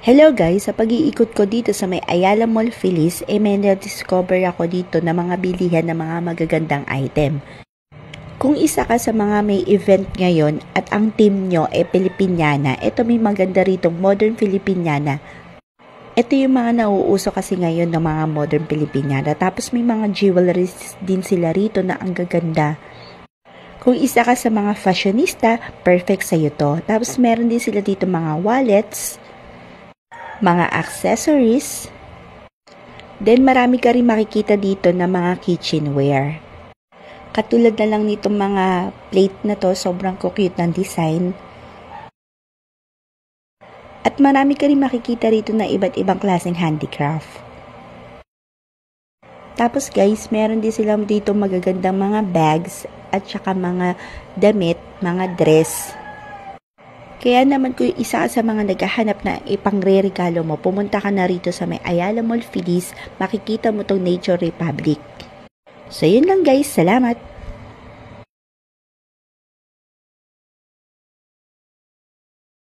Hello guys, sa pag-iikot ko dito sa may Ayala Mall Feliz, may na-discover ako dito na mga bilihan ng mga magagandang item. Kung isa ka sa mga may event ngayon at ang team nyo Filipiniana, ito may maganda rito, Modern Filipiniana. Ito yung mga nauuso kasi ngayon ng mga Modern Filipiniana. Tapos may mga jewelries din sila rito na ang gaganda. Kung isa ka sa mga fashionista, perfect sa'yo to. Tapos meron din sila dito mga wallets, mga accessories, then marami ka rin makikita dito na mga kitchenware. Katulad na lang nitong mga plate na to, sobrang cute ng design. At marami ka rin makikita rito na iba't ibang klaseng handicraft. Tapos guys, meron din silang dito magagandang mga bags at saka mga damit, mga dress. Kaya naman kung isa sa mga naghahanap na ipangre-regalo mo, pumunta ka na rito sa may Ayala Mall Feliz, makikita mo tong Nature Republic. So yun lang guys, salamat!